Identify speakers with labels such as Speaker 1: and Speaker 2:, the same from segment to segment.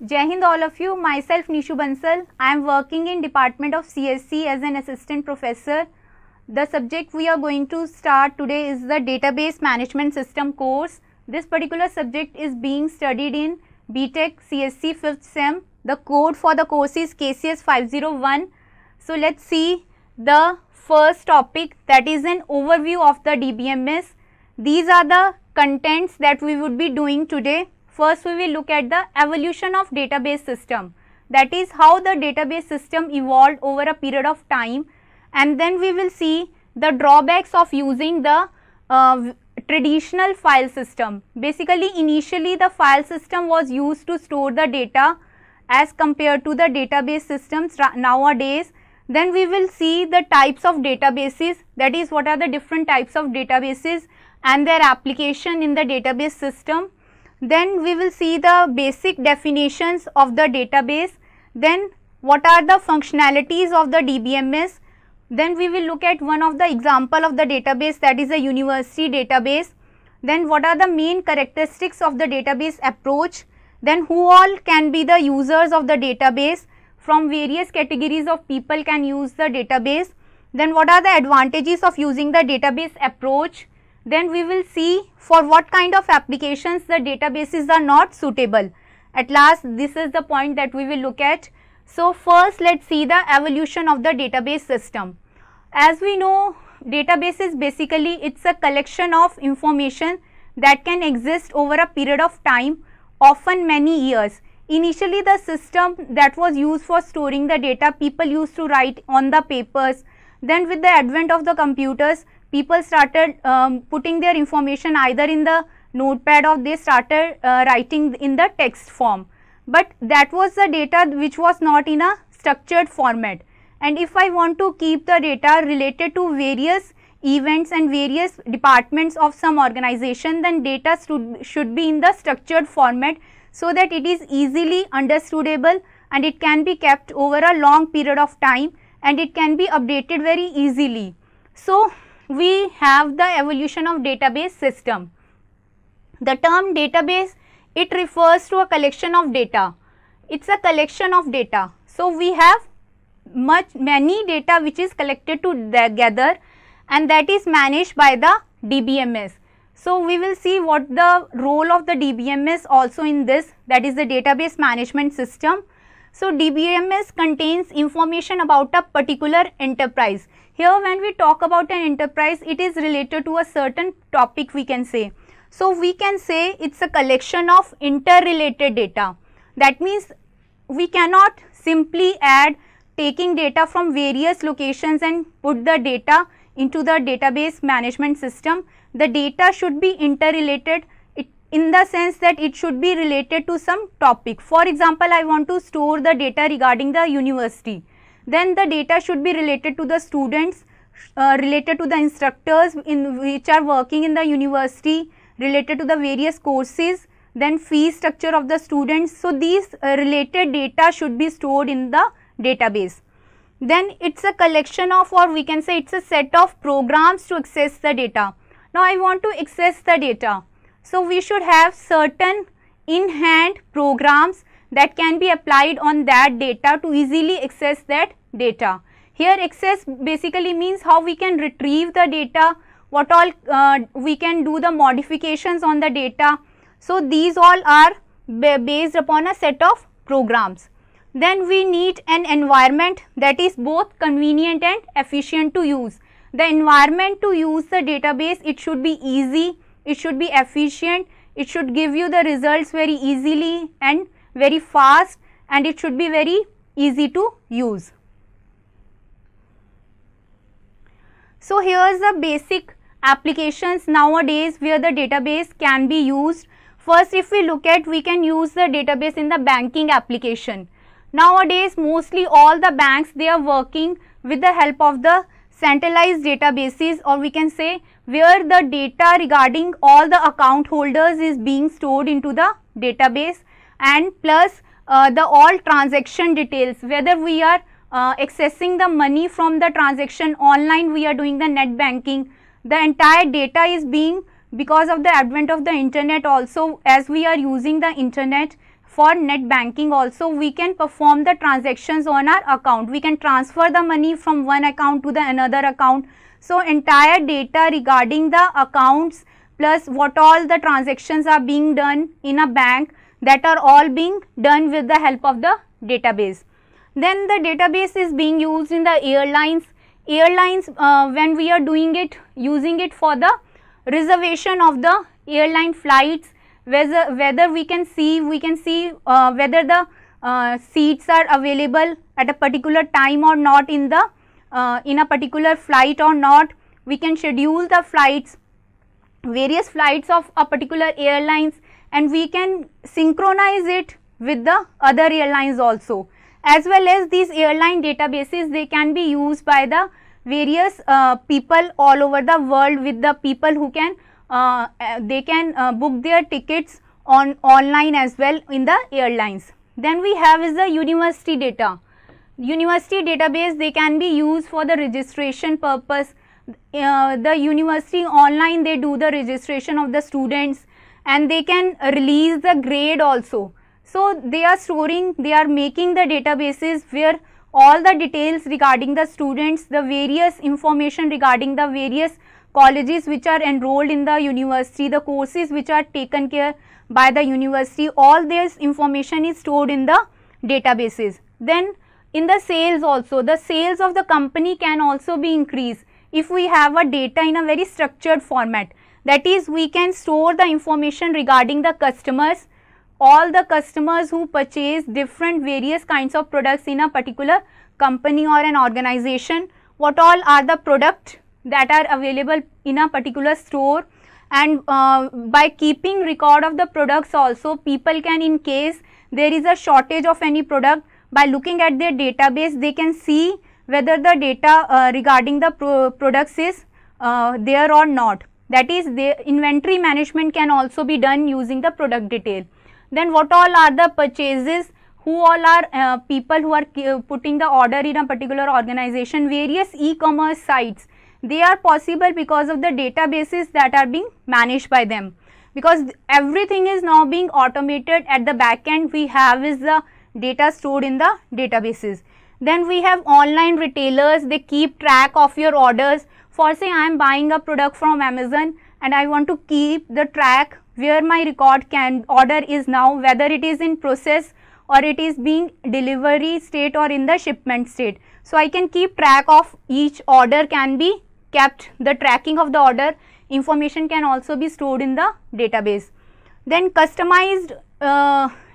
Speaker 1: Jai Hind all of you. Myself Nishu Bansal. I am working in Department of CSC as an assistant professor. The subject we are going to start today is the Database Management System course. This particular subject is being studied in BTech CSC 5th SEM. The code for the course is KCS 501. So let's see the first topic, that is an overview of the DBMS. These are the contents that we would be doing today. First we will look at the evolution of database system, that is how the database system evolved over a period of time, and then we will see the drawbacks of using the traditional file system. Basically initially the file system was used to store the data as compared to the database systems nowadays. Then we will see the types of databases, that is what are the different types of databases and their application in the database system. Then we will see the basic definitions of the database. Then what are the functionalities of the DBMS. Then we will look at one of the example of the database, that is a university database. Then what are the main characteristics of the database approach. Then who all can be the users of the database, from various categories of people can use the database. Then what are the advantages of using the database approach. Then we will see for what kind of applications the databases are not suitable. At last this is the point that we will look at. So first let's see the evolution of the database system. As we know, databases basically it's a collection of information that can exist over a period of time, often many years. Initially the system that was used for storing the data, people used to write on the papers. Then with the advent of the computers, people started putting their information either in the notepad or they started writing in the text form. But that was the data which was not in a structured format. And if I want to keep the data related to various events and various departments of some organization, then data should be in the structured format so that it is easily understandable and it can be kept over a long period of time and it can be updated very easily. So we have the evolution of database system. The term database, it refers to a collection of data. It's a collection of data. So we have many data which is collected together and that is managed by the DBMS. So we will see what the role of the DBMS also in this, that is the database management system. So DBMS contains information about a particular enterprise. Here when we talk about an enterprise, it is related to a certain topic we can say. So we can say it's a collection of interrelated data. That means we cannot simply add taking data from various locations and put the data into the database management system. The data should be interrelated in the sense that it should be related to some topic. For example, I want to store the data regarding the university. Then the data should be related to the students, related to the instructors in which are working in the university, related to the various courses, then fee structure of the students. So these related data should be stored in the database. Then it's a collection of, or we can say it's a set of programs to access the data. Now I want to access the data. So we should have certain in-hand programs that can be applied on that data to easily access that data. Here access basically means how we can retrieve the data, what all we can do the modifications on the data. So these all are based upon a set of programs. Then we need an environment that is both convenient and efficient to use. The environment to use the database, it should be easy, it should be efficient, it should give you the results very easily and very fast, and it should be very easy to use. So here's the basic applications nowadays where the database can be used. First if we look at, we can use the database in the banking application. Nowadays mostly all the banks, they are working with the help of the centralized databases, or we can say where the data regarding all the account holders is being stored into the database, and plus the all transaction details, whether we are accessing the money from the transaction online, we are doing the net banking, the entire data is being, because of the advent of the internet also, as we are using the internet, for net banking also, we can perform the transactions on our account. We can transfer the money from one account to the another account. So entire data regarding the accounts plus what all the transactions are being done in a bank, that are all being done with the help of the database. Then the database is being used in the airlines. When we are doing it, using it for the reservation of the airline flights, whether we can see whether the seats are available at a particular time or not in the in a particular flight or not. We can schedule the flights, various flights of a particular airlines, and we can synchronize it with the other airlines also. As well as these airline databases, they can be used by the various people all over the world, with the people who can they can book their tickets online as well in the airlines. Then we have is the university data. University database, they can be used for the registration purpose. The university online, they do the registration of the students, and they can release the grade also. So they are storing, they are making the databases where all the details regarding the students, the various information regarding the various colleges which are enrolled in the university, the courses which are taken care by the university, all this information is stored in the databases. Then in the sales also, the sales of the company can also be increased if we have a data in a very structured format. That is, we can store the information regarding the customers, all the customers who purchase different various kinds of products in a particular company or an organization, what all are the products that are available in a particular store. And by keeping record of the products also, people can, in case there is a shortage of any product, by looking at their database, they can see whether the data regarding the products is there or not. That is, the inventory management can also be done using the product detail. Then what all are the purchases, who all are people who are putting the order in a particular organization. Various e-commerce sites, they are possible because of the databases that are being managed by them, because everything is now being automated. At the back end, we have is the data stored in the databases. Then we have online retailers, they keep track of your orders. For say I am buying a product from Amazon and I want to keep the track where my order is now, whether it is in process or it is being delivery state or in the shipment state. So I can keep track of each order, can be kept, the tracking of the order information can also be stored in the database. Then customized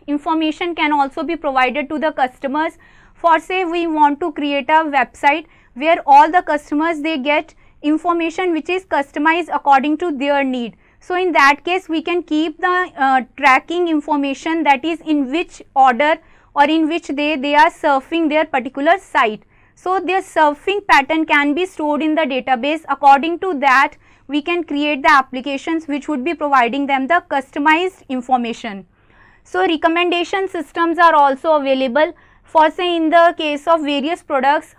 Speaker 1: information can also be provided to the customers. For say we want to create a website where all the customers, they get information which is customized according to their need. So in that case, we can keep the tracking information, that is in which order or in which day they are surfing their particular site. So their surfing pattern can be stored in the database. According to that, we can create the applications which would be providing them the customized information. So recommendation systems are also available. For say in the case of various products,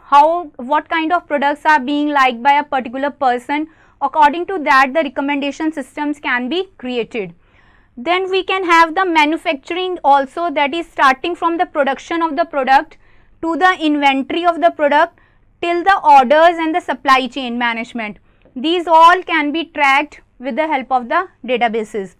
Speaker 1: what kind of products are being liked by a particular person, according to that the recommendation systems can be created. Then we can have the manufacturing also, that is starting from the production of the product to the inventory of the product till the orders and the supply chain management. These all can be tracked with the help of the databases.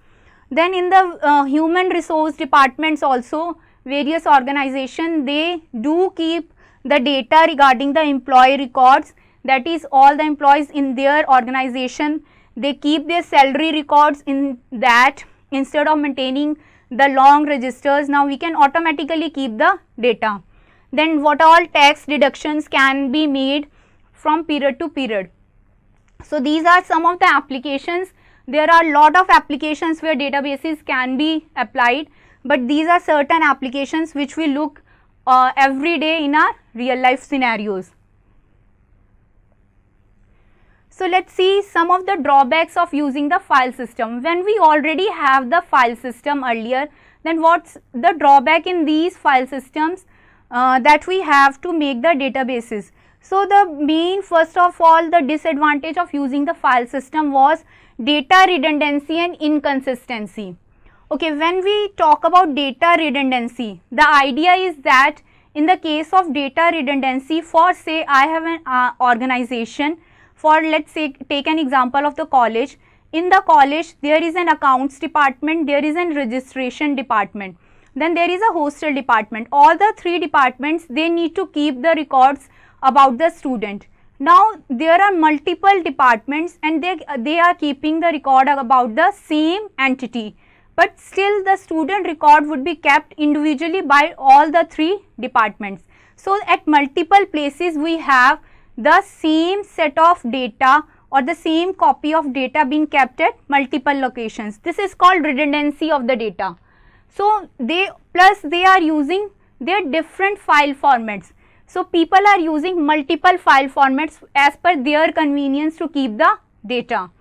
Speaker 1: Then in the human resource departments also, various organizations, they do keep the data regarding the employee records, that is all the employees in their organization, they keep their salary records in that. Instead of maintaining the long registers, now we can automatically keep the data. Then what all tax deductions can be made from period to period. So these are some of the applications. There are a lot of applications where databases can be applied, but these are certain applications which we look every day in our real life scenarios. So let's see some of the drawbacks of using the file system. When we already have the file system earlier, then what's the drawback in these file systems that we have to make the databases? So the main, first of all, the disadvantage of using the file system was data redundancy and inconsistency. Okay, when we talk about data redundancy, the idea is that in the case of data redundancy, for say I have an organization, for let's say take an example of the college. In the college there is an accounts department, there is an registration department, then there is a hostel department. All the three departments, they need to keep the records about the student. Now there are multiple departments and they are keeping the record about the same entity, but still the student record would be kept individually by all the three departments. So at multiple places we have the same set of data or the same copy of data being kept at multiple locations. This is called redundancy of the data. So they are using their different file formats. So people are using multiple file formats as per their convenience to keep the data.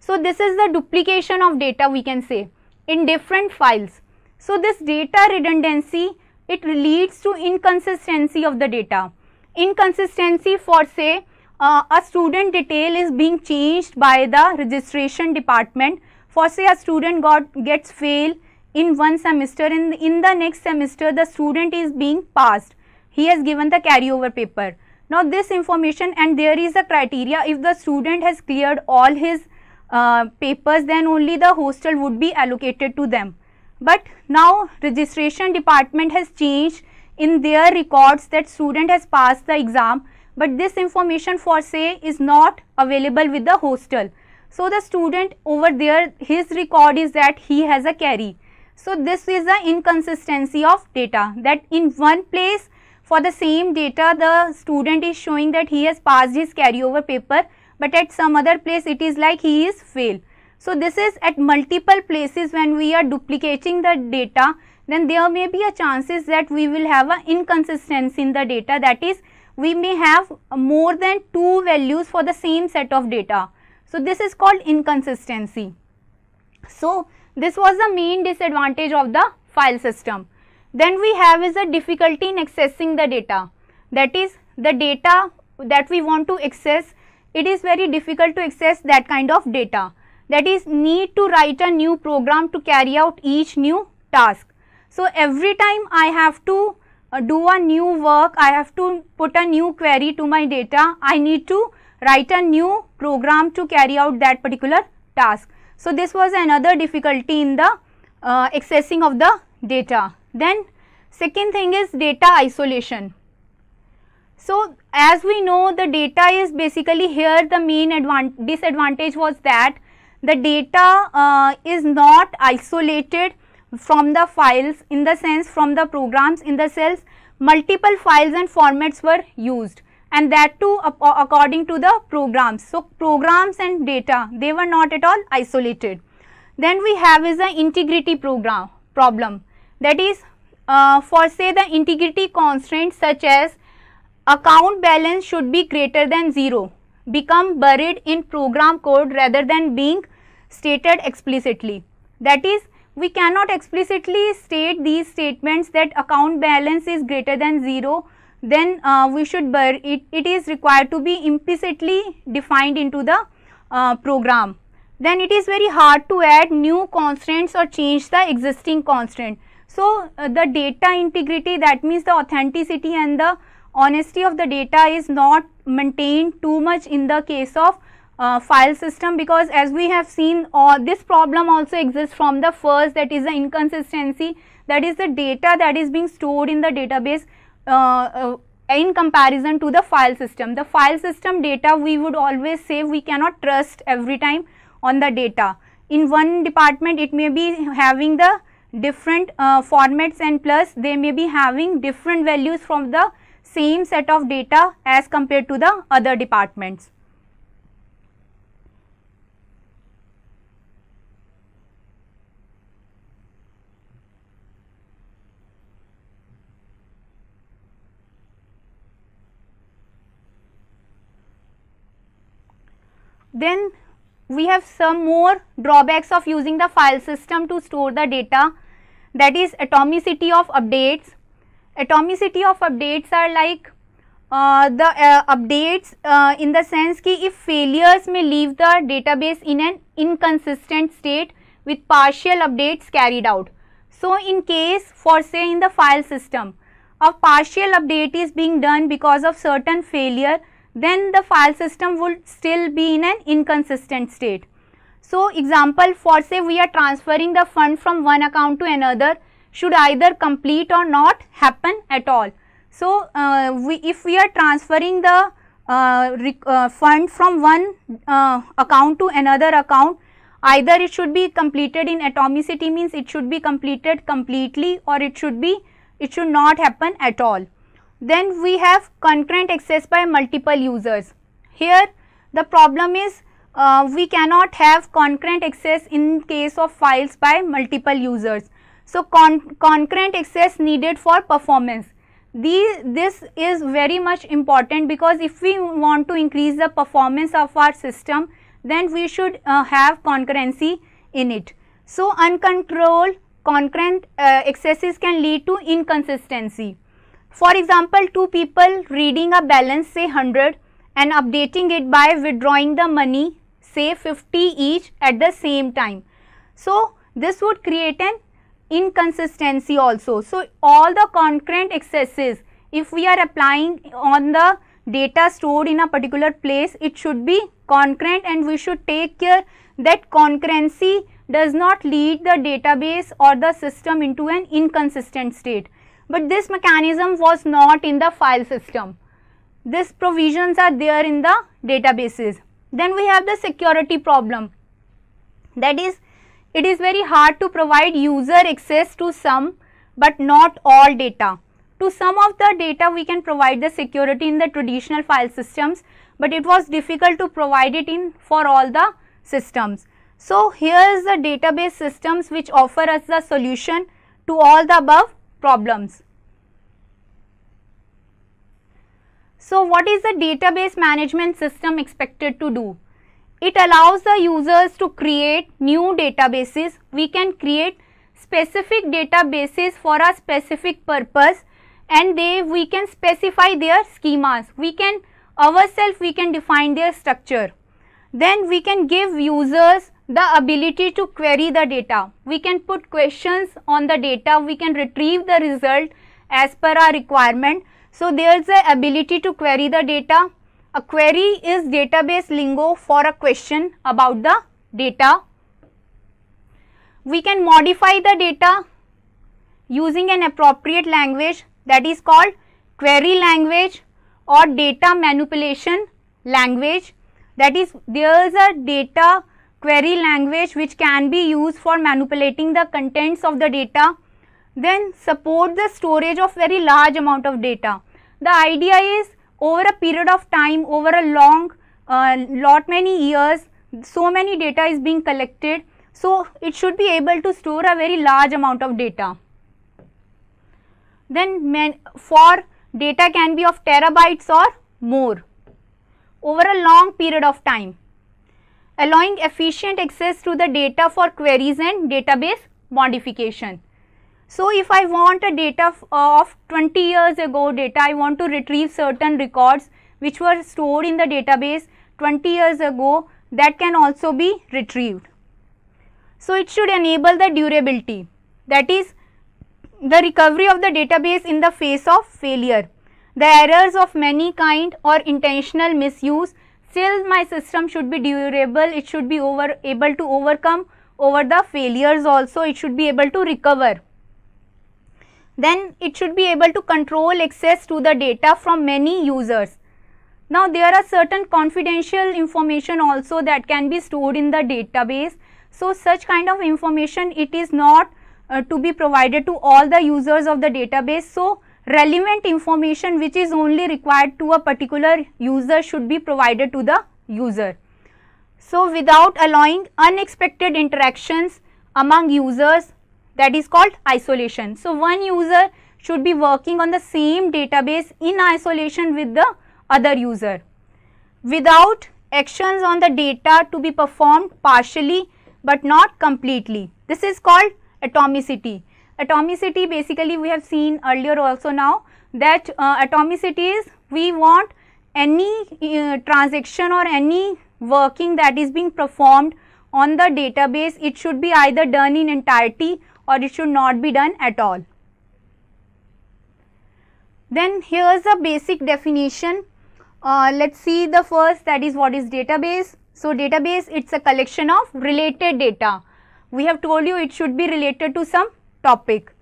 Speaker 1: So this is the duplication of data, we can say, in different files. So this data redundancy, it leads to inconsistency of the data. Inconsistency for say a student detail is being changed by the registration department. For say a student gets fail in one semester, in the next semester the student is being passed. He has given the carryover paper. Now this information, and there is a criteria, if the student has cleared all his papers, then only the hostel would be allocated to them. But now registration department has changed in their records that student has passed the exam, but this information for say is not available with the hostel. So the student over there, his record is that he has a carry. So this is the inconsistency of data, that in one place for the same data the student is showing that he has passed his carryover paper, but at some other place it is like he is fail. So this is at multiple places. When we are duplicating the data, then there may be a chances that we will have an inconsistency in the data, that is we may have more than two values for the same set of data. So this is called inconsistency. So this was the main disadvantage of the file system. Then we have is a difficulty in accessing the data, that is the data that we want to access, it is very difficult to access that kind of data, that is need to write a new program to carry out each new task. So every time I have to do a new work, I have to put a new query to my data, I need to write a new program to carry out that particular task. So this was another difficulty in the accessing of the data. Then second thing is data isolation. So as we know, the data is basically here, the main disadvantage was that the data is not isolated from the files, in the sense from the programs, in the cells multiple files and formats were used, and that too according to the programs. So programs and data, they were not at all isolated. Then we have is the integrity problem, that is for say the integrity constraints such as account balance should be greater than 0 become buried in program code rather than being stated explicitly. That is, we cannot explicitly state these statements that account balance is greater than 0, then we should bury it. It is required to be implicitly defined into the program. Then it is very hard to add new constraints or change the existing constraint. So the data integrity, that means the authenticity and the honesty of the data is not maintained too much in the case of file system, because as we have seen this problem also exists from the first, that is the inconsistency, that is the data that is being stored in the database in comparison to the file system. The file system data, we would always say we cannot trust every time on the data. In one department it may be having the different formats, and plus they may be having different values from the same set of data as compared to the other departments. Then we have some more drawbacks of using the file system to store the data, that is atomicity of updates. Atomicity of updates are like the updates in the sense ki if failures may leave the database in an inconsistent state, with partial updates carried out. So in case for say in the file system, a partial update is being done because of certain failure, then the file system would still be in an inconsistent state. So example, for say we are transferring the fund from one account to another, should either complete or not happen at all. So if we are transferring the fund from one account to another account, either it should be completed in atomicity, means it should be completed completely, or it should not happen at all. Then we have concurrent access by multiple users. Here the problem is we cannot have concurrent access in case of files by multiple users. So concurrent access needed for performance. This is very much important, because if we want to increase the performance of our system, then we should have concurrency in it. So uncontrolled concurrent accesses can lead to inconsistency. For example, two people reading a balance say 100 and updating it by withdrawing the money say 50 each at the same time. So this would create an inconsistency also. So all the concurrent accesses, if we are applying on the data stored in a particular place, it should be concurrent, and we should take care that concurrency does not lead the database or the system into an inconsistent state. But this mechanism was not in the file system. These provisions are there in the databases. Then we have the security problem. That is, it is very hard to provide user access to some but not all data. To some of the data we can provide the security in the traditional file systems, but it was difficult to provide it in for all the systems. So here is the database systems which offer us the solution to all the above problems. So what is the database management system expected to do? It allows the users to create new databases. We can create specific databases for a specific purpose, and we can specify their schemas. We can define their structure. Then we can give users the ability to query the data. We can put questions on the data. We can retrieve the result as per our requirement. So there is the ability to query the data. A query is database lingo for a question about the data. We can modify the data using an appropriate language, that is called query language or data manipulation language. That is, there is a data query language which can be used for manipulating the contents of the data. Then support the storage of very large amount of data. The idea is, over a period of time, over a long many years, so many data is being collected, so it should be able to store a very large amount of data. Then for data can be of terabytes or more over a long period of time, allowing efficient access to the data for queries and database modification. So if I want a data of 20 years ago data, I want to retrieve certain records which were stored in the database 20 years ago, that can also be retrieved. So it should enable the durability, that is the recovery of the database in the face of failure. The errors of many kind or intentional misuse, still my system should be durable, it should be able to overcome over the failures also, it should be able to recover. Then it should be able to control access to the data from many users. Now there are certain confidential information also that can be stored in the database. So such kind of information, it is not to be provided to all the users of the database. So relevant information which is only required to a particular user should be provided to the user. So without allowing unexpected interactions among users, that is called isolation. So one user should be working on the same database in isolation with the other user, without actions on the data to be performed partially but not completely. This is called atomicity. Atomicity, basically we have seen earlier also now that atomicity is, we want any transaction or any working that is being performed on the database, it should be either done in entirety or it should not be done at all. Then here is a basic definition. Let's see the first, that is what is database. So database, it's a collection of related data. We have told you it should be related to some topic.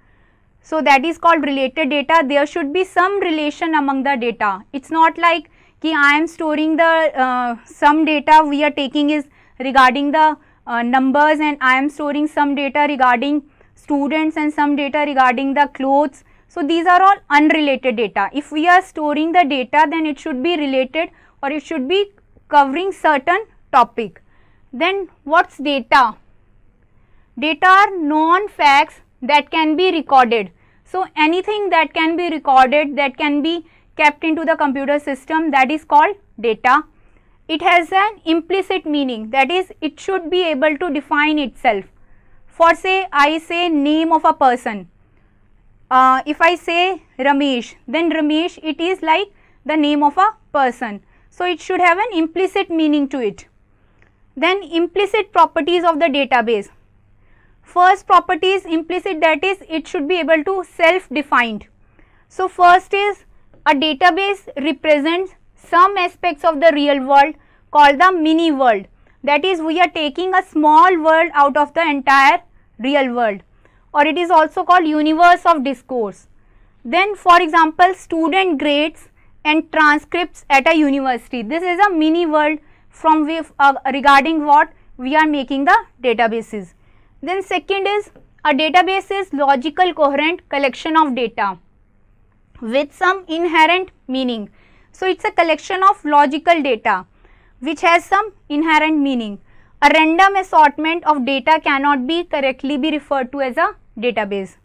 Speaker 1: So that is called related data. There should be some relation among the data. It's not like ki I am storing the some data we are taking is regarding the numbers, and I am storing some data regarding students and some data regarding the clothes. So these are all unrelated data. If we are storing the data, then it should be related or it should be covering certain topic. Then what's data? Data are known facts that can be recorded. So anything that can be recorded, that can be kept into the computer system, that is called data. It has an implicit meaning, that is it should be able to define itself. For say, I say name of a person. If I say Ramesh, then Ramesh, it is like the name of a person. So it should have an implicit meaning to it. Then implicit properties of the database. First property is implicit, that is it should be able to self-defined. So first is a database represents some aspects of the real world called the mini world. That is, we are taking a small world out of the entire real world, or it is also called universe of discourse. Then for example, student grades and transcripts at a university. This is a mini world from regarding what we are making the databases. Then second is a database is logical coherent collection of data with some inherent meaning. So it's a collection of logical data which has some inherent meaning. A random assortment of data cannot be correctly be referred to as a database.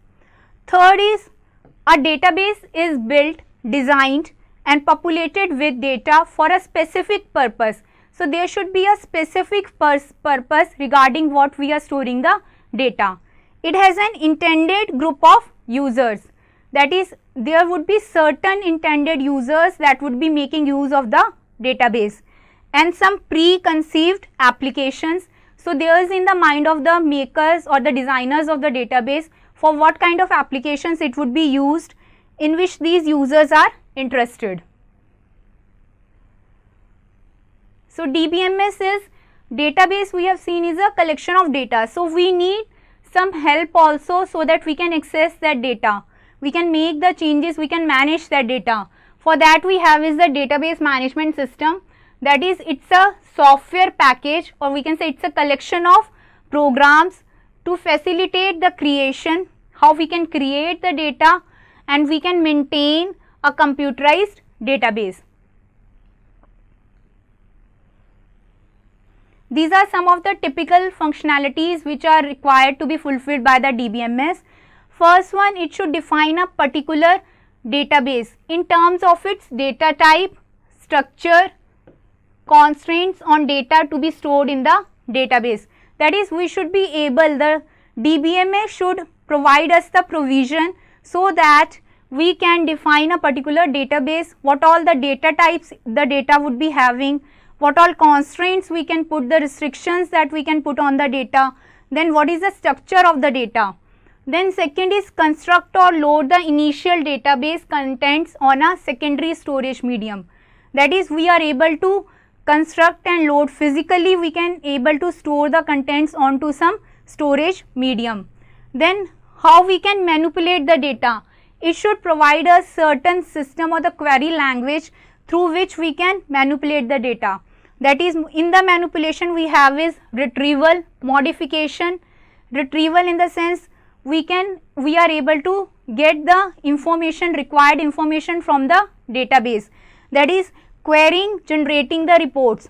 Speaker 1: Third is a database is built, designed and populated with data for a specific purpose. So there should be a specific purpose regarding what we are storing the data. It has an intended group of users. That is, there would be certain intended users that would be making use of the database, and some preconceived applications. So there is in the mind of the makers or the designers of the database for what kind of applications it would be used, in which these users are interested. So DBMS is database, we have seen, is a collection of data. So we need some help also so that we can access that data. We can make the changes, we can manage that data. For that we have is the database management system. That is, it's a software package, or we can say it's a collection of programs to facilitate the creation, how we can create the data and we can maintain a computerized database. These are some of the typical functionalities which are required to be fulfilled by the DBMS. First one, it should define a particular database in terms of its data type, structure, constraints on data to be stored in the database. That is, we should be able, the DBMS should provide us the provision so that we can define a particular database, what all the data types the data would be having, what all constraints we can put, the restrictions that we can put on the data, then what is the structure of the data. Then second is construct or load the initial database contents on a secondary storage medium. That is, we are able to construct and load physically, we can able to store the contents onto some storage medium. Then how we can manipulate the data? It should provide a certain system or the query language through which we can manipulate the data. That is, in the manipulation we have is retrieval, modification. Retrieval in the sense we are able to get the information, required information from the database. That is, querying, generating the reports.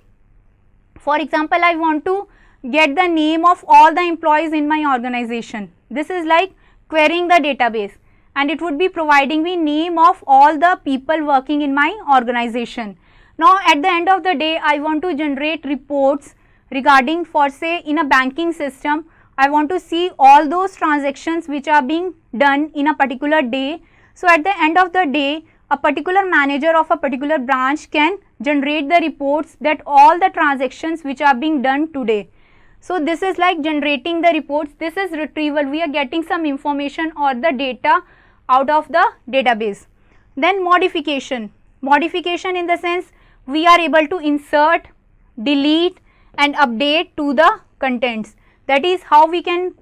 Speaker 1: For example, I want to get the name of all the employees in my organization. This is like querying the database, and it would be providing me name of all the people working in my organization. Now at the end of the day, I want to generate reports regarding, for say in a banking system, I want to see all those transactions which are being done in a particular day. So at the end of the day, a particular manager of a particular branch can generate the reports that all the transactions which are being done today. So this is like generating the reports. This is retrieval. We are getting some information or the data out of the database. Then modification. Modification in the sense we are able to insert, delete and update to the contents. That is how we can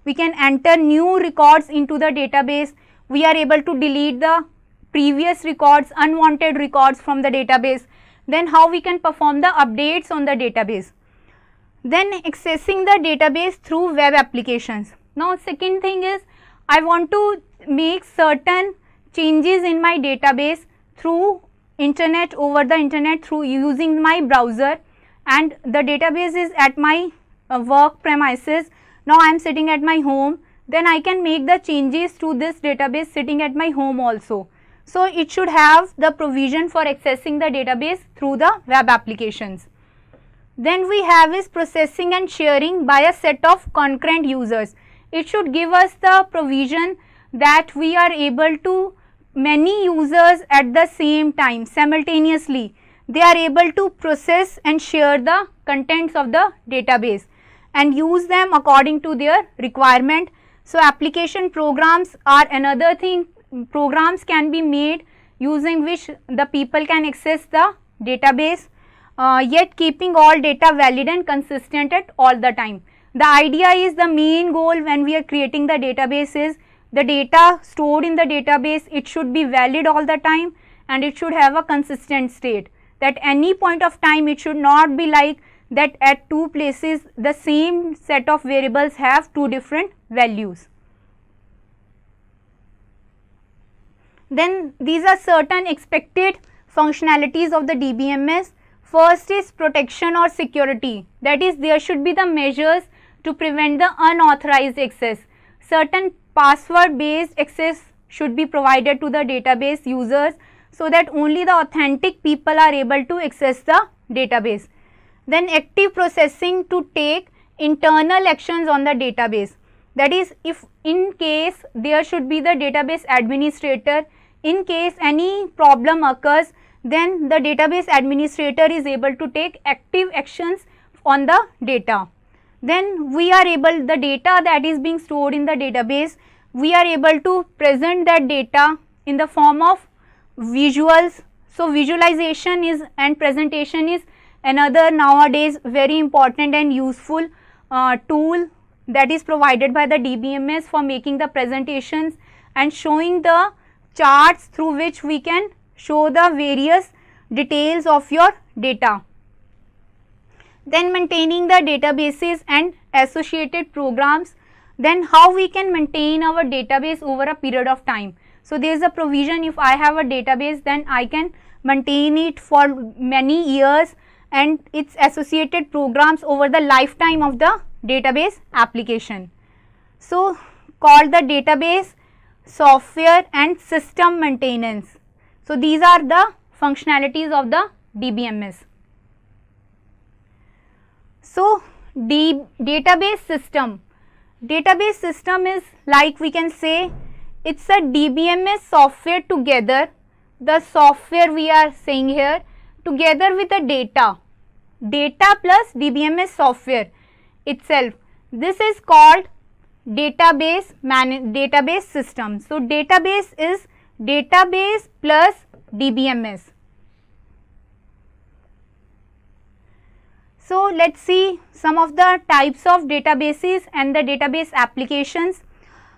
Speaker 1: we can enter new records into the database. We are able to delete the previous records, unwanted records from the database. Then how we can perform the updates on the database. Then accessing the database through web applications. Now second thing is I want to make certain changes in my database through internet, over the internet, through using my browser, and the database is at my work premises. Now I am sitting at my home, then I can make the changes to this database sitting at my home also. So it should have the provision for accessing the database through the web applications. Then we have is processing and sharing by a set of concurrent users. It should give us the provision that we are able to many users at the same time simultaneously. They are able to process and share the contents of the database and use them according to their requirement. So application programs are another thing. Programs can be made using which the people can access the database, yet keeping all data valid and consistent at all the time. The idea is, the main goal when we are creating the database is the data stored in the database, it should be valid all the time and it should have a consistent state. That any point of time it should not be like that at two places the same set of variables have two different values. Then these are certain expected functionalities of the DBMS. First is protection or security, that is there should be the measures to prevent the unauthorized access. Certain password based access should be provided to the database users so that only the authentic people are able to access the database. Then active processing to take internal actions on the database, that is if in case there should be the database administrator, in case any problem occurs, then the database administrator is able to take active actions on the data. Then we are able, the data that is being stored in the database, we are able to present that data in the form of visuals. So visualization is and presentation is another nowadays very important and useful tool that is provided by the DBMS for making the presentations and showing the charts through which we can show the various details of your data. Then maintaining the databases and associated programs. Then how we can maintain our database over a period of time. So there is a provision, if I have a database then I can maintain it for many years and its associated programs over the lifetime of the database application. So called the database, software and system maintenance. So these are the functionalities of the DBMS. So database system. Database system is like we can say it's a DBMS software together, the software we are saying here together with the data plus DBMS software itself. This is called database system. So database is database plus DBMS. So let's see some of the types of databases and the database applications.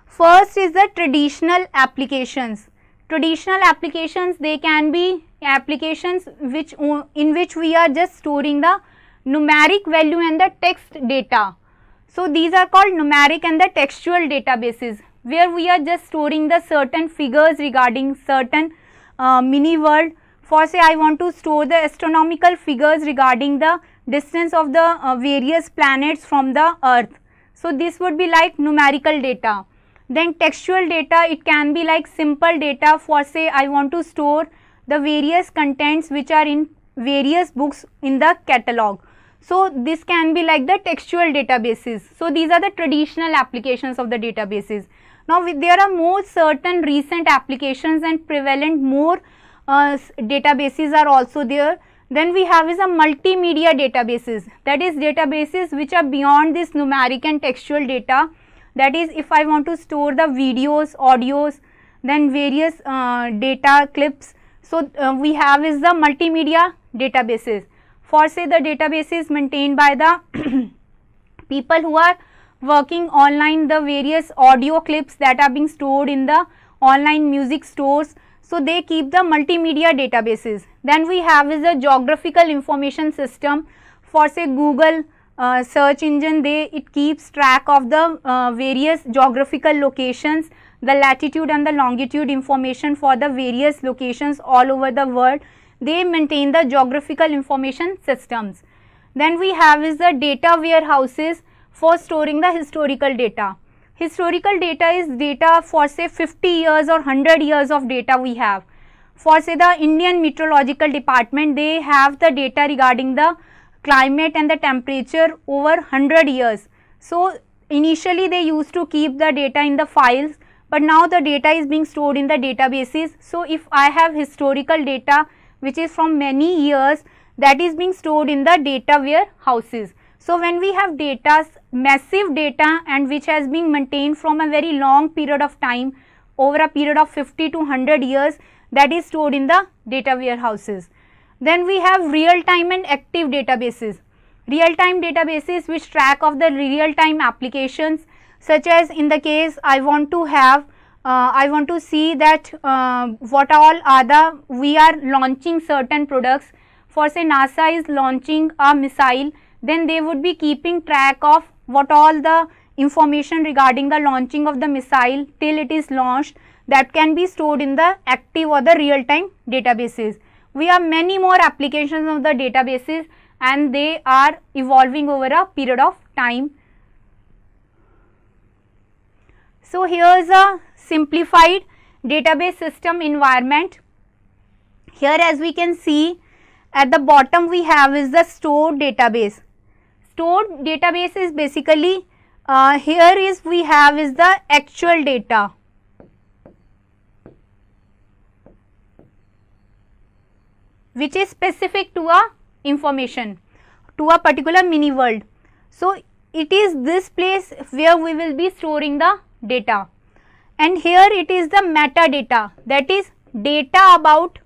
Speaker 1: First is the traditional applications. Traditional applications, they can be applications in which we are just storing the numeric value and the text data. So these are called numeric and the textual databases, where we are just storing the certain figures regarding certain mini world. For say I want to store the astronomical figures regarding the distance of the various planets from the earth. So this would be like numerical data. Then textual data, it can be like simple data. For say I want to store the various contents which are in various books in the catalog. So this can be like the textual databases. So these are the traditional applications of the databases. Now there are more certain recent applications and prevalent more databases are also there. Then we have is a multimedia databases, that is databases which are beyond this numeric and textual data. That is, if I want to store the videos, audios, then various data clips. So we have is the multimedia databases. For say the database is maintained by the people who are working online, the various audio clips that are being stored in the online music stores. So they keep the multimedia databases. Then we have is a geographical information system. For say Google search engine, it keeps track of the various geographical locations, the latitude and the longitude information for the various locations all over the world. They maintain the geographical information systems. Then we have is the data warehouses for storing the historical data. Historical data is data for say 50 years or 100 years of data we have. For say the Indian Meteorological Department, they have the data regarding the climate and the temperature over 100 years. So initially they used to keep the data in the files, but now the data is being stored in the databases. So if I have historical data which is from many years, that is being stored in the data warehouses. So when we have data, massive data, and which has been maintained from a very long period of time, over a period of 50 to 100 years, that is stored in the data warehouses. Then we have real-time and active databases. Real-time databases which track of the real-time applications, such as in the case I want to have, I want to see that what all are the, we are launching certain products. For say NASA is launching a missile, then they would be keeping track of what all the information regarding the launching of the missile till it is launched, that can be stored in the active or the real-time databases. We have many more applications of the databases and they are evolving over a period of time. So here is a simplified database system environment. Here, as we can see, at the bottom we have is the stored database. Stored database is basically, here is we have is the actual data. Which is specific to a information, to a particular mini world. So it is this place where we will be storing the data, and here it is the metadata, that is data about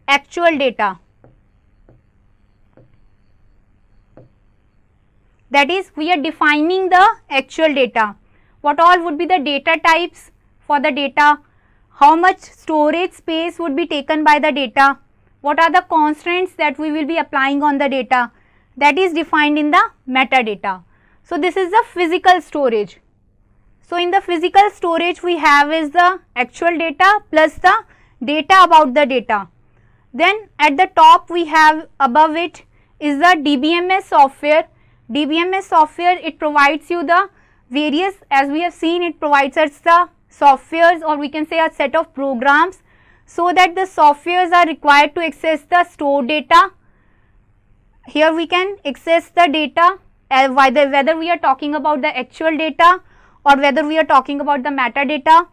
Speaker 1: actual data. That is, we are defining the actual data. What all would be the data types for the data, how much storage space would be taken by the data, what are the constraints that we will be applying on the data, that is defined in the metadata. So this is the physical storage. So in the physical storage we have is the actual data plus the data about the data. Then at the top we have, above it is the DBMS software. DBMS software, it provides you the various, as we have seen, it provides us the softwares, or we can say a set of programs, so that the softwares are required to access the stored data. Here we can access the data, whether we are talking about the actual data or whether we are talking about the metadata.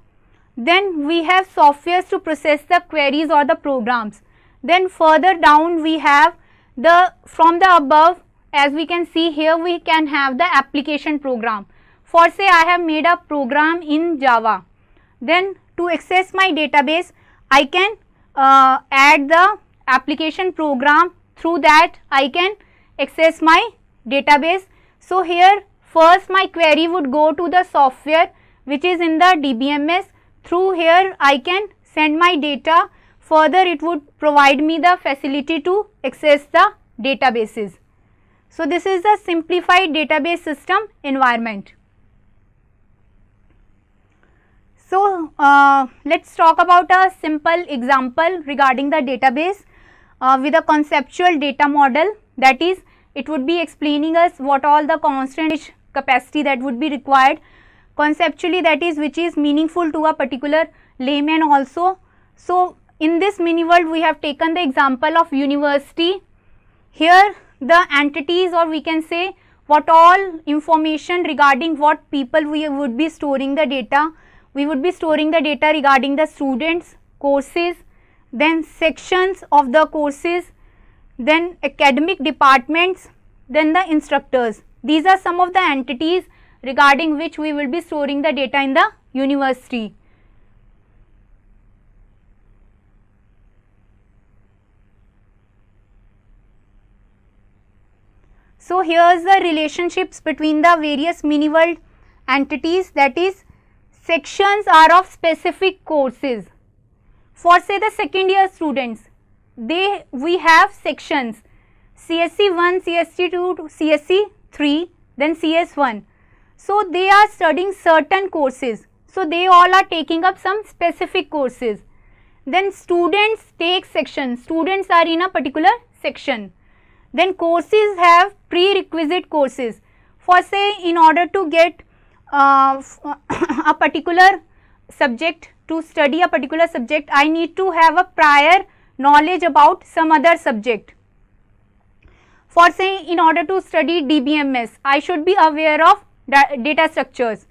Speaker 1: Then we have softwares to process the queries or the programs. Then further down we have the, from the above, as we can see here, we can have the application program. For say I have made a program in Java, then to access my database I can add the application program, through that I can access my database. So here first my query would go to the software which is in the DBMS. Through here I can send my data, further it would provide me the facility to access the databases. So this is the simplified database system environment. So let's talk about a simple example regarding the database with a conceptual data model, that is, it would be explaining us what all the constant capacity that would be required conceptually, that is, which is meaningful to a particular layman also. So in this mini world we have taken the example of university. Here the entities, or we can say what all information regarding what people we would be storing the data. We would be storing the data regarding the students, courses, then sections of the courses, then academic departments, then the instructors. These are some of the entities regarding which we will be storing the data in the university. So here's the relationships between the various mini-world entities, that is sections are of specific courses. For say the second year students, we have sections CSE 1, CSE 2, CSE 3, then CS1. So they are studying certain courses. So they all are taking up some specific courses. Then students take sections. Students are in a particular section. Then courses have prerequisite courses. For say in order to get a particular subject, to study a particular subject, I need to have a prior knowledge about some other subject. For say in order to study DBMS, I should be aware of data structures.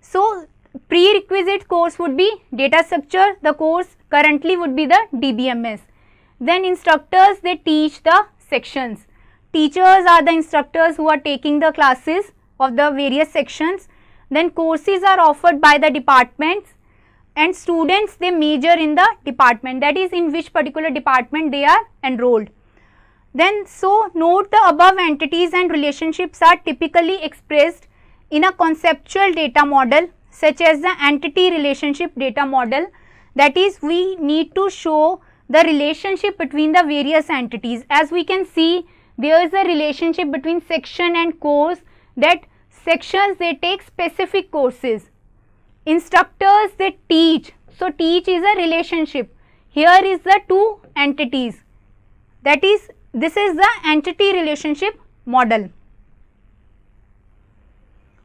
Speaker 1: So prerequisite course would be data structure, the course currently would be the DBMS. Then instructors, they teach the sections. Teachers are the instructors who are taking the classes of the various sections. Then courses are offered by the departments, and students, they major in the department, that is in which particular department they are enrolled. Then so note the above entities and relationships are typically expressed in a conceptual data model such as the entity relationship data model, that is we need to show the relationship between the various entities. As we can see, there is a relationship between section and course, that sections, they take specific courses. Instructors, they teach. So teach is a relationship. Here is the two entities, that is this is the entity relationship model.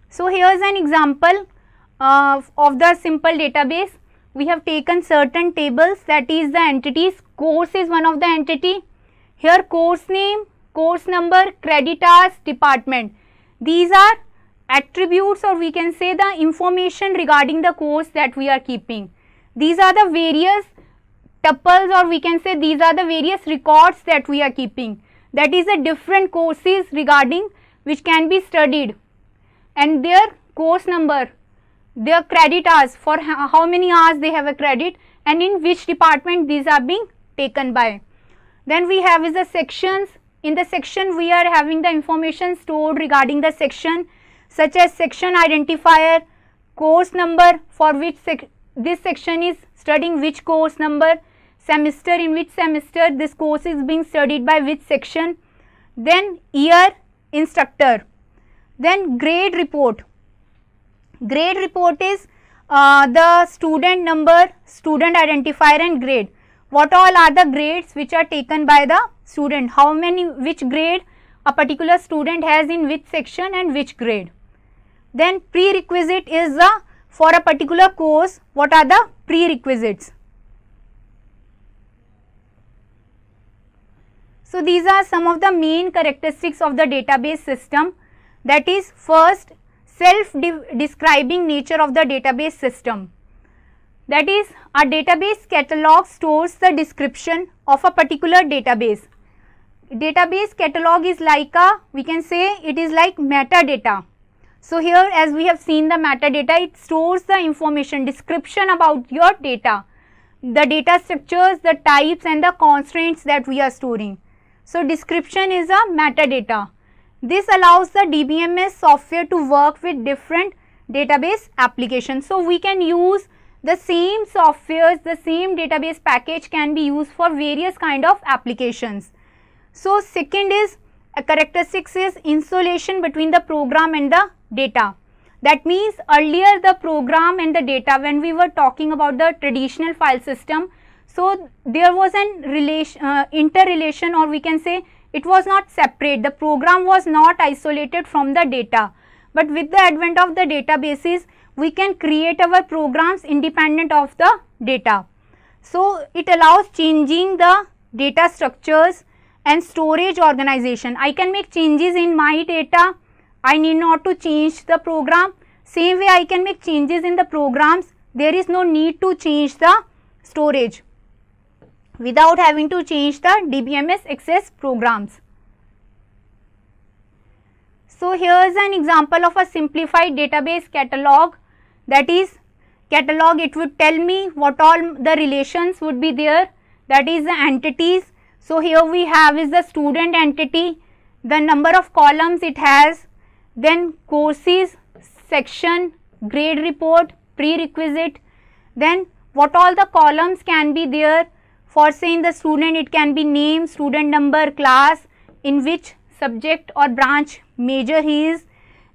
Speaker 1: So here is an example of the simple database. We have taken certain tables, that is the entities. Course is one of the entity. Here course name, course number, credit hours, department. These are attributes, or we can say the information regarding the course that we are keeping. These are the various tuples, or we can say these are the various records that we are keeping. That is the different courses regarding which can be studied, and their course number, their credit hours, for how many hours they have a credit, and in which department these are being taken by. Then we have is the sections. In the section we are having the information stored regarding the section, such as section identifier, course number, for which this section is studying which course number, semester, in which semester this course is being studied by which section, then year, instructor. Then grade report. Grade report is the student number, student identifier and grade. What all are the grades which are taken by the student, how many, which grade a particular student has in which section and which grade. Then prerequisite is the, for a particular course, what are the prerequisites. So these are some of the main characteristics of the database system, that is first, self-describing nature of the database system. That is, a database catalog stores the description of a particular database. Database catalog is like a, we can say it is like metadata. So here as we have seen the metadata, it stores the information, description about your data, the data structures, the types and the constraints that we are storing. So description is a metadata. This allows the DBMS software to work with different database applications. So we can use the same softwares, the same database package can be used for various kind of applications. So second is, a characteristics is insulation between the program and the data. That means earlier the program and the data, when we were talking about the traditional file system, so there was an interrelation, or we can say it was not separate. The program was not isolated from the data. But with the advent of the databases, we can create our programs independent of the data. So it allows changing the data structures and storage organization. I can make changes in my data. I need not to change the program. Same way I can make changes in the programs. There is no need to change the storage without having to change the DBMS access programs. So here is an example of a simplified database catalog. That is catalog, it would tell me what all the relations would be there, that is the entities. So here we have is the student entity, the number of columns it has, then courses, section, grade report, prerequisite, then what all the columns can be there. For say in the student, it can be name, student number, class, in which subject or branch major he is,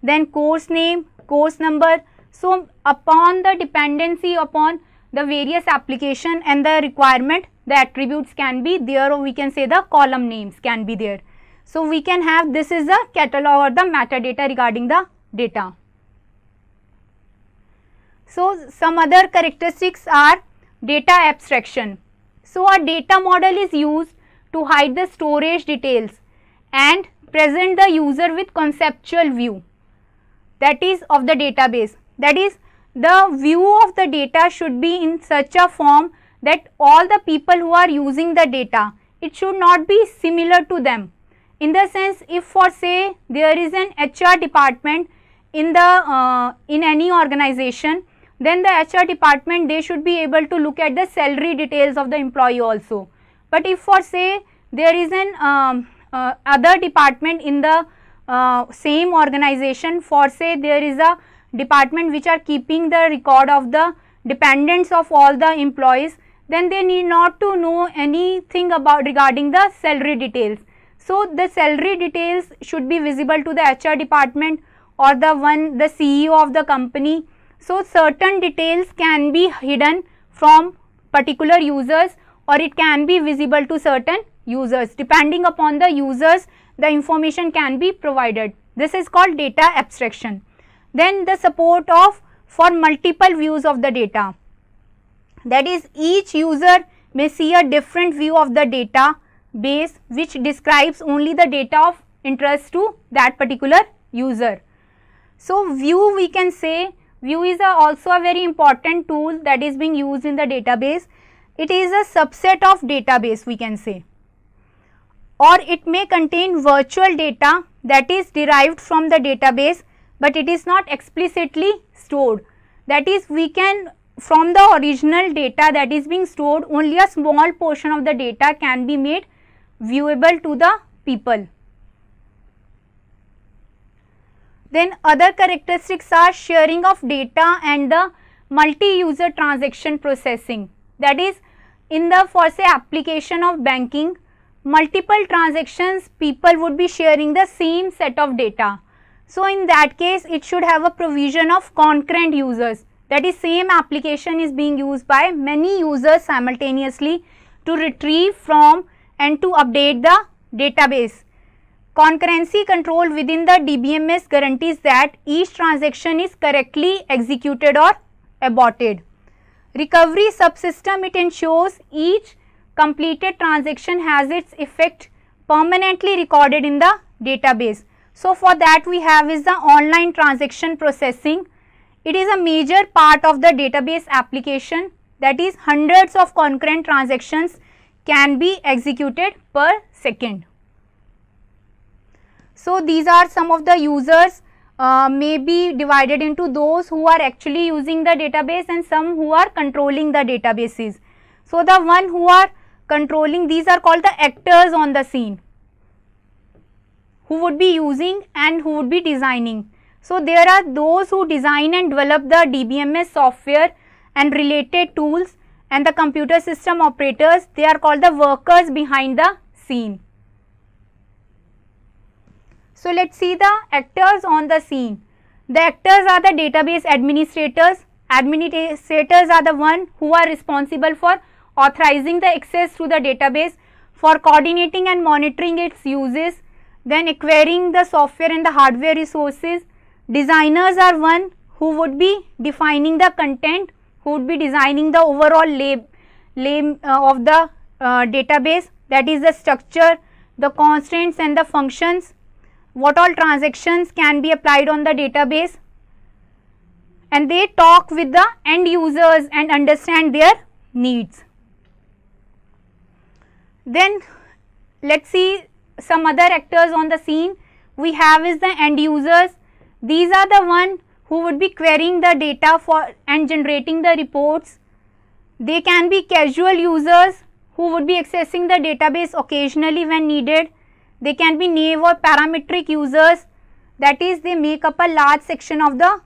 Speaker 1: then course name, course number. So upon the dependency upon the various application and the requirement, the attributes can be there, or we can say the column names can be there. So we can have, this is the catalog or the metadata regarding the data. So some other characteristics are data abstraction. So a data model is used to hide the storage details and present the user with conceptual view, that is of the database. That is, the view of the data should be in such a form that all the people who are using the data, it should not be similar to them. In the sense, if for say there is an HR department in the in any organization, then the HR department, they should be able to look at the salary details of the employee also. But if for say there is an other department in the same organization, for say there is a department which are keeping the record of the dependents of all the employees, then they need not to know anything about regarding the salary details. So the salary details should be visible to the HR department or the CEO of the company. So certain details can be hidden from particular users, or it can be visible to certain users. Depending upon the users, the information can be provided. This is called data abstraction. Then the support of for multiple views of the data. That is, each user may see a different view of the data base which describes only the data of interest to that particular user. So view, we can say view is also a very important tool that is being used in the database. It is a subset of database, we can say, or it may contain virtual data that is derived from the database, but it is not explicitly stored. That is, we can, from the original data that is being stored, only a small portion of the data can be made viewable to the people. Then other characteristics are sharing of data and the multi-user transaction processing. That is, in the for say application of banking, multiple transactions, people would be sharing the same set of data. So in that case, it should have a provision of concurrent users. That is, same application is being used by many users simultaneously to retrieve from and to update the database. Concurrency control within the DBMS guarantees that each transaction is correctly executed or aborted. Recovery subsystem, it ensures each completed transaction has its effect permanently recorded in the database. So for that we have is the online transaction processing. It is a major part of the database application, that is hundreds of concurrent transactions can be executed per second. So these are some of the users, may be divided into those who are actually using the database and some who are controlling the databases. So the one who are controlling, these are called the actors on the scene, who would be using and who would be designing. So there are those who design and develop the DBMS software and related tools, and the computer system operators, they are called the workers behind the scene. So let us see the actors on the scene. The actors are the database administrators. Administrators are the one who are responsible for authorizing the access to the database, for coordinating and monitoring its uses, then acquiring the software and the hardware resources. Designers are one who would be defining the content, who would be designing the overall lay of the database, that is the structure, the constraints and the functions, what all transactions can be applied on the database, and they talk with the end users and understand their needs. Then let's see some other actors on the scene. We have is the end users. These are the one who would be querying the data for and generating the reports. They can be casual users who would be accessing the database occasionally when needed. They can be naive or parametric users, that is they make up a large section of the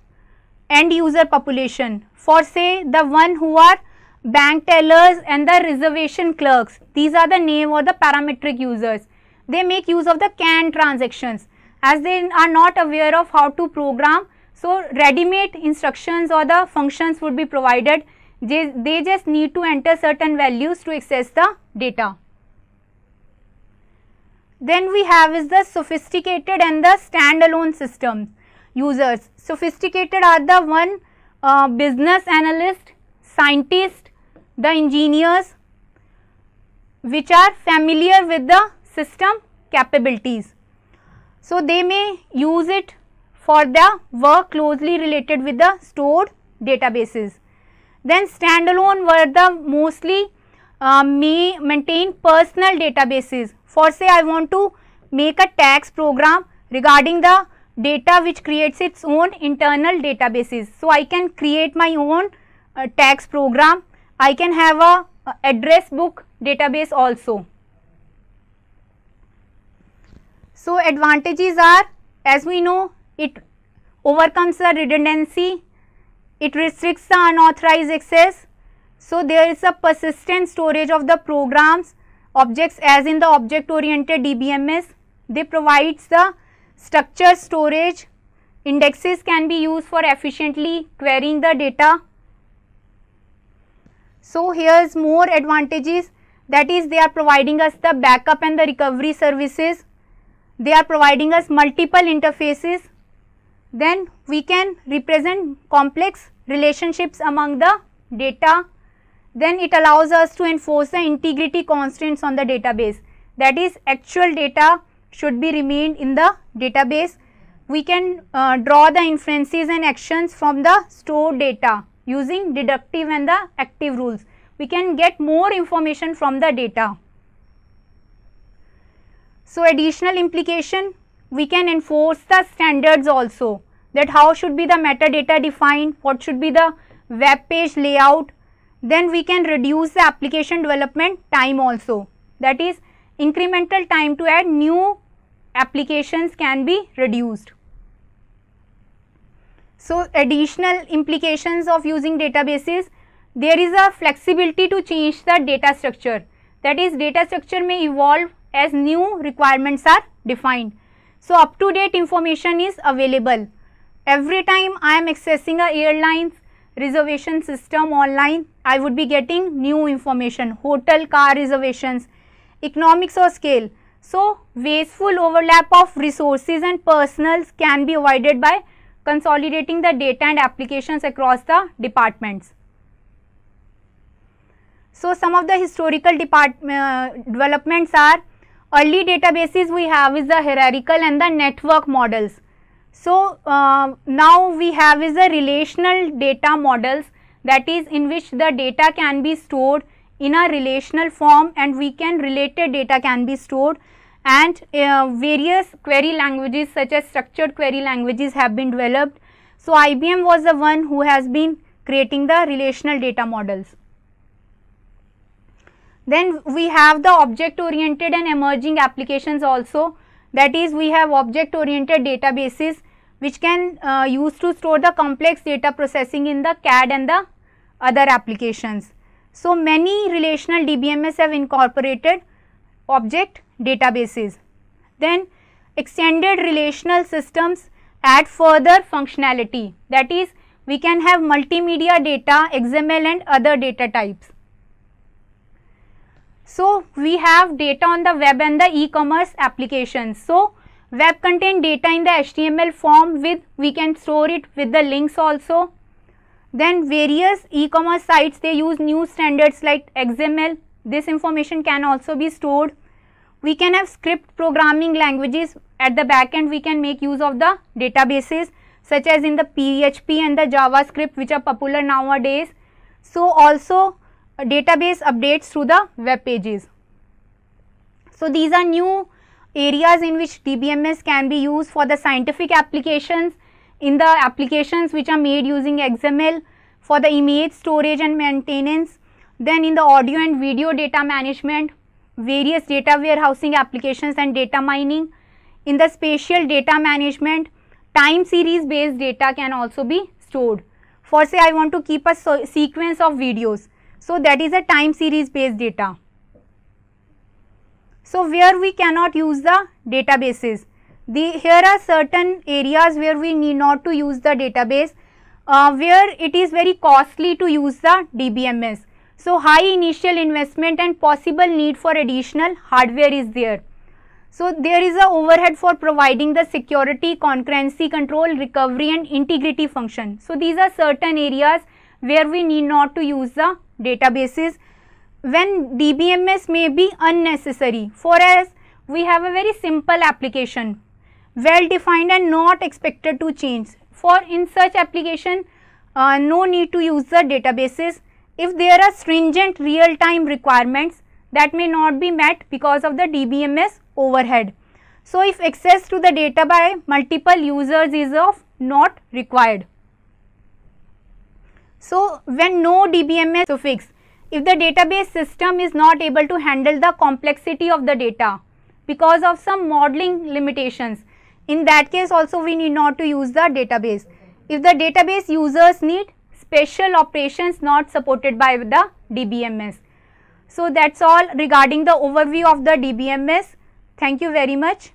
Speaker 1: end user population. For say the one who are bank tellers and the reservation clerks, these are the naive or the parametric users. They make use of the canned transactions as they are not aware of how to program. So ready-made instructions or the functions would be provided. They just need to enter certain values to access the data. Then we have is the sophisticated and the standalone system users. Sophisticated are the one business analyst, scientist, the engineers which are familiar with the system capabilities. So they may use it for the work closely related with the stored databases. Then standalone were the mostly may maintain personal databases. For say I want to make a tax program regarding the data which creates its own internal databases. So I can create my own tax program. I can have a address book database also. So advantages are, as we know, it overcomes the redundancy, it restricts the unauthorized access. So there is a persistent storage of the programs, objects as in the object oriented DBMS. They provides the structured storage. Indexes can be used for efficiently querying the data. So here is more advantages, that is they are providing us the backup and the recovery services. They are providing us multiple interfaces. Then we can represent complex relationships among the data. Then it allows us to enforce the integrity constraints on the database, that is actual data should be remained in the database. We can draw the inferences and actions from the stored data using deductive and the active rules. We can get more information from the data. So additional implication, we can enforce the standards also, that how should be the metadata defined, what should be the web page layout. Then we can reduce the application development time also, that is incremental time to add new applications can be reduced. So additional implications of using databases, there is a flexibility to change the data structure, that is data structure may evolve as new requirements are defined. So up to date information is available. Every time I am accessing a airlines reservation system online, I would be getting new information, hotel, car reservations, economics or scale. So wasteful overlap of resources and personals can be avoided by consolidating the data and applications across the departments. So some of the historical developments are, early databases we have is the hierarchical and the network models. So now we have is the relational data models, that is in which the data can be stored in a relational form and we can related data can be stored, and various query languages such as structured query languages have been developed. So IBM was the one who has been creating the relational data models. Then we have the object oriented and emerging applications also, that is we have object oriented databases which can use to store the complex data processing in the CAD and the other applications. So many relational DBMS have incorporated object databases. Then extended relational systems add further functionality, that is we can have multimedia data, XML and other data types. So we have data on the web and the e-commerce applications. So web contain data in the HTML form with, we can store it with the links also. Then various e-commerce sites, they use new standards like XML. This information can also be stored. We can have script programming languages at the back end. We can make use of the databases such as in the PHP and the JavaScript which are popular nowadays. So also database updates through the web pages. So these are new areas in which DBMS can be used for the scientific applications, in the applications which are made using XML, for the image storage and maintenance, then in the audio and video data management, various data warehousing applications and data mining, in the spatial data management, time series based data can also be stored. For say I want to keep a sequence of videos, so that is a time series based data. So where we cannot use the databases, here are certain areas where we need not to use the database, where it is very costly to use the DBMS. So high initial investment and possible need for additional hardware is there. So there is a overhead for providing the security, concurrency control, recovery and integrity function. So these are certain areas where we need not to use the databases, when DBMS may be unnecessary, for as we have a very simple application, well defined and not expected to change. For in such application, no need to use the databases. If there are stringent real time requirements that may not be met because of the DBMS overhead. So if access to the data by multiple users is of not required. So when no DBMS suffix, if the database system is not able to handle the complexity of the data because of some modeling limitations, in that case also we need not to use the database. If the database users need special operations not supported by the DBMS. So that's all regarding the overview of the DBMS. Thank you very much.